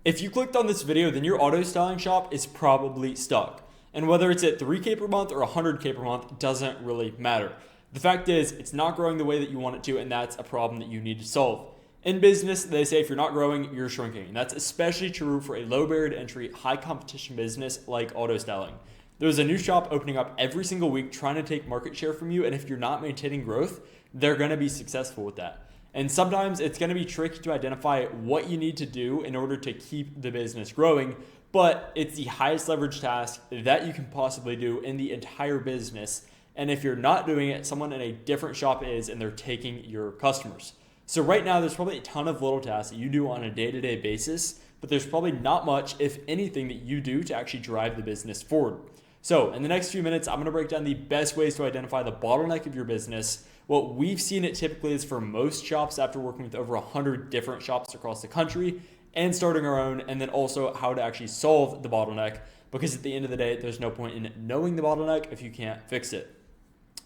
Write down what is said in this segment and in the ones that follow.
If you clicked on this video, then your auto styling shop is probably stuck. And whether it's at 3K per month or 100K per month doesn't really matter. The fact is, it's not growing the way that you want it to, and that's a problem that you need to solve. In business, they say if you're not growing, you're shrinking. And that's especially true for a low barrier to entry, high competition business like auto styling. There's a new shop opening up every single week trying to take market share from you, and if you're not maintaining growth, they're going to be successful with that. And sometimes it's going to be tricky to identify what you need to do in order to keep the business growing, but it's the highest leverage task that you can possibly do in the entire business. And if you're not doing it, someone in a different shop is, and they're taking your customers. So right now, there's probably a ton of little tasks that you do on a day-to-day basis, but there's probably not much, if anything, that you do to actually drive the business forward. So in the next few minutes, I'm going to break down the best ways to identify the bottleneck of your business. What we've seen it typically is for most shops after working with over 100 different shops across the country and starting our own, and then also how to actually solve the bottleneck, because at the end of the day, there's no point in knowing the bottleneck if you can't fix it.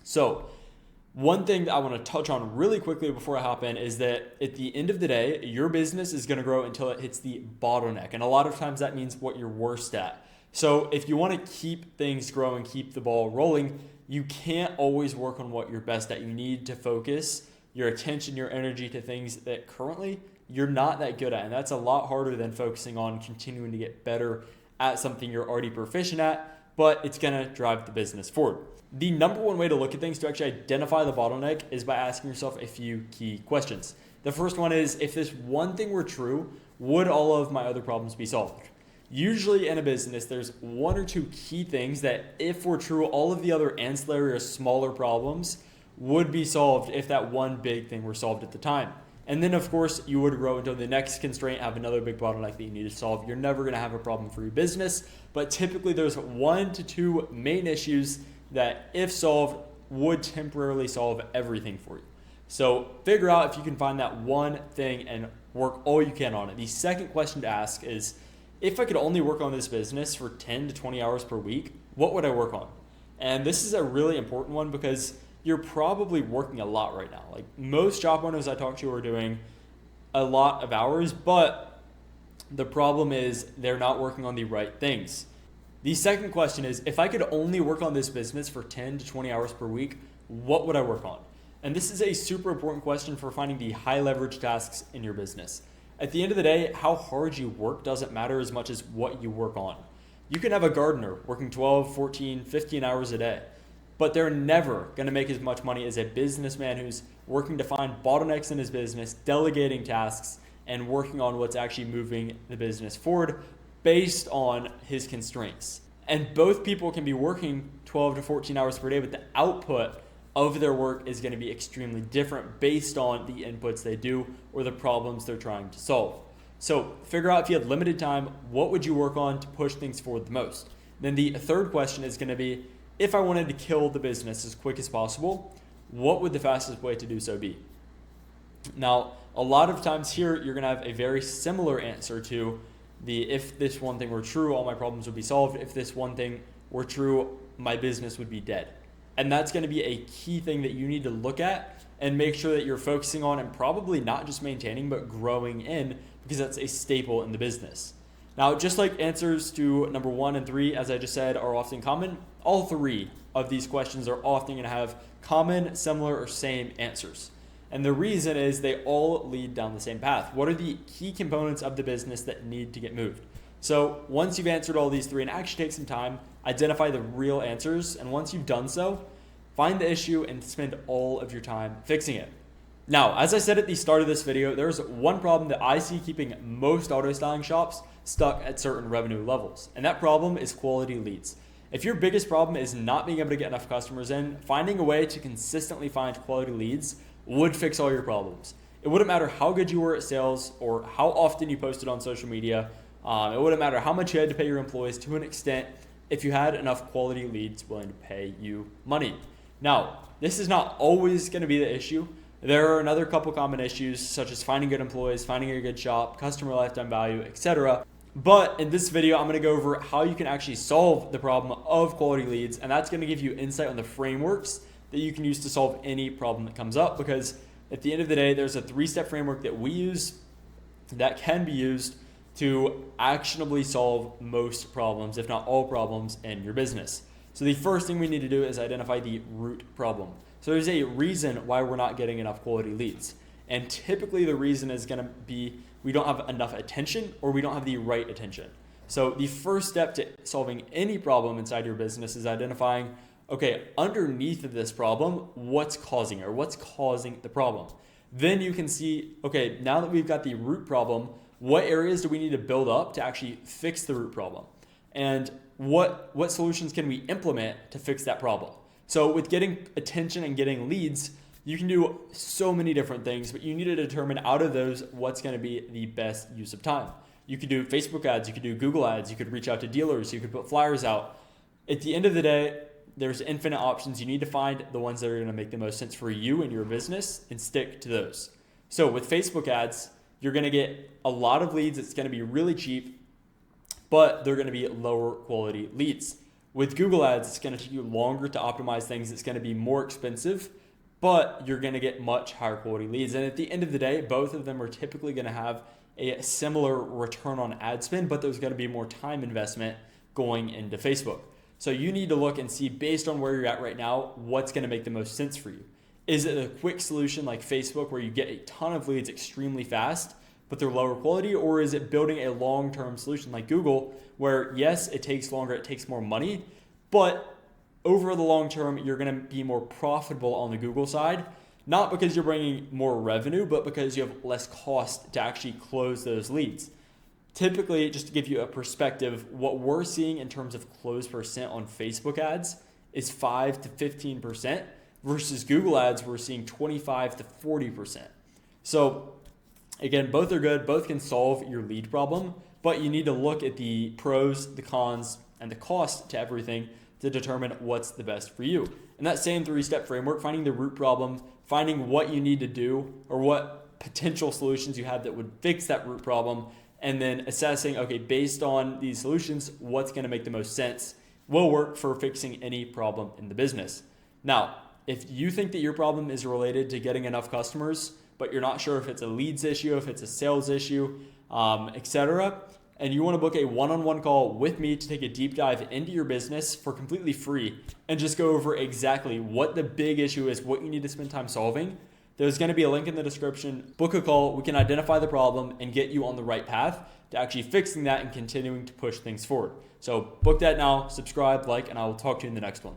So one thing that I want to touch on really quickly before I hop in is that at the end of the day, your business is going to grow until it hits the bottleneck. And a lot of times that means what you're worst at. So if you want to keep things growing, keep the ball rolling, you can't always work on what you're best at. You need to focus your attention, your energy to things that currently you're not that good at. And that's a lot harder than focusing on continuing to get better at something you're already proficient at, but it's going to drive the business forward. The number one way to look at things to actually identify the bottleneck is by asking yourself a few key questions. The first one is, if this one thing were true, would all of my other problems be solved? Usually in a business, there's one or two key things that if were true, all of the other ancillary or smaller problems would be solved if that one big thing were solved at the time. And then of course, you would grow until the next constraint, have another big bottleneck that you need to solve. You're never gonna have a problem for your business, but typically there's 1 to 2 main issues that if solved would temporarily solve everything for you. So figure out if you can find that one thing and work all you can on it. The second question to ask is, if I could only work on this business for 10 to 20 hours per week, what would I work on? And this is a really important one because you're probably working a lot right now. Like most job owners I talk to are doing a lot of hours, but the problem is they're not working on the right things. The second question is, if I could only work on this business for 10 to 20 hours per week, what would I work on? And this is a super important question for finding the high leverage tasks in your business. At the end of the day, how hard you work doesn't matter as much as what you work on. You can have a gardener working 12, 14, 15 hours a day, but they're never going to make as much money as a businessman who's working to find bottlenecks in his business, delegating tasks, and working on what's actually moving the business forward based on his constraints. And both people can be working 12 to 14 hours per day, but the output of their work is going to be extremely different based on the inputs they do or the problems they're trying to solve. So figure out, if you had limited time, what would you work on to push things forward the most? Then the third question is going to be, if I wanted to kill the business as quick as possible, what would the fastest way to do so be? Now, a lot of times here, you're going to have a very similar answer to the, if this one thing were true, all my problems would be solved. If this one thing were true, my business would be dead. And that's going to be a key thing that you need to look at and make sure that you're focusing on, and probably not just maintaining, but growing in, because that's a staple in the business. Now, just like answers to number 1 and 3, as I just said, are often common, all 3 of these questions are often going to have common, similar, or same answers. And the reason is they all lead down the same path. What are the key components of the business that need to get moved? So once you've answered all these 3, and actually take some time, identify the real answers. And once you've done so, find the issue and spend all of your time fixing it. Now, as I said at the start of this video, there's one problem that I see keeping most auto styling shops stuck at certain revenue levels. And that problem is quality leads. If your biggest problem is not being able to get enough customers in, finding a way to consistently find quality leads would fix all your problems. It wouldn't matter how good you were at sales or how often you posted on social media. It wouldn't matter how much you had to pay your employees, to an extent, if you had enough quality leads willing to pay you money. Now, this is not always going to be the issue. There are another couple common issues, such as finding good employees, finding a good shop, customer lifetime value, etc. But in this video, I'm going to go over how you can actually solve the problem of quality leads, and that's going to give you insight on the frameworks that you can use to solve any problem that comes up, because at the end of the day, there's a 3-step framework that we use that can be used to actionably solve most problems, if not all problems, in your business. So the first thing we need to do is identify the root problem. So there's a reason why we're not getting enough quality leads. And typically the reason is going to be we don't have enough attention or we don't have the right attention. So the first step to solving any problem inside your business is identifying, okay, underneath of this problem, what's causing it or what's causing the problem. Then you can see, okay, now that we've got the root problem, what areas do we need to build up to actually fix the root problem? And what solutions can we implement to fix that problem? So with getting attention and getting leads, you can do so many different things, but you need to determine out of those what's going to be the best use of time. You could do Facebook ads, you could do Google ads, you could reach out to dealers, you could put flyers out. At the end of the day, there's infinite options. You need to find the ones that are going to make the most sense for you and your business and stick to those. So with Facebook ads, you're going to get a lot of leads. It's going to be really cheap, but they're going to be lower quality leads. With Google ads, it's going to take you longer to optimize things. It's going to be more expensive, but you're going to get much higher quality leads. And at the end of the day, both of them are typically going to have a similar return on ad spend, but there's going to be more time investment going into Facebook. So you need to look and see, based on where you're at right now, what's going to make the most sense for you. Is it a quick solution like Facebook where you get a ton of leads extremely fast, but they're lower quality? Or is it building a long-term solution like Google where, yes, it takes longer, it takes more money, but over the long term, you're going to be more profitable on the Google side, not because you're bringing more revenue, but because you have less cost to actually close those leads. Typically, just to give you a perspective, what we're seeing in terms of close percent on Facebook ads is 5 to 15% versus Google ads, we're seeing 25 to 40%. So again, both are good. Both can solve your lead problem, but you need to look at the pros, the cons, and the cost to everything to determine what's the best for you. And that same 3-step framework, finding the root problem, finding what you need to do or what potential solutions you have that would fix that root problem, and then assessing, okay, based on these solutions, what's going to make the most sense will work for fixing any problem in the business. Now, if you think that your problem is related to getting enough customers, but you're not sure if it's a leads issue, if it's a sales issue, etc., and you want to book a one-on-one call with me to take a deep dive into your business for completely free and just go over exactly what the big issue is, what you need to spend time solving, there's going to be a link in the description. Book a call. We can identify the problem and get you on the right path to actually fixing that and continuing to push things forward. So book that now, subscribe, like, and I will talk to you in the next one.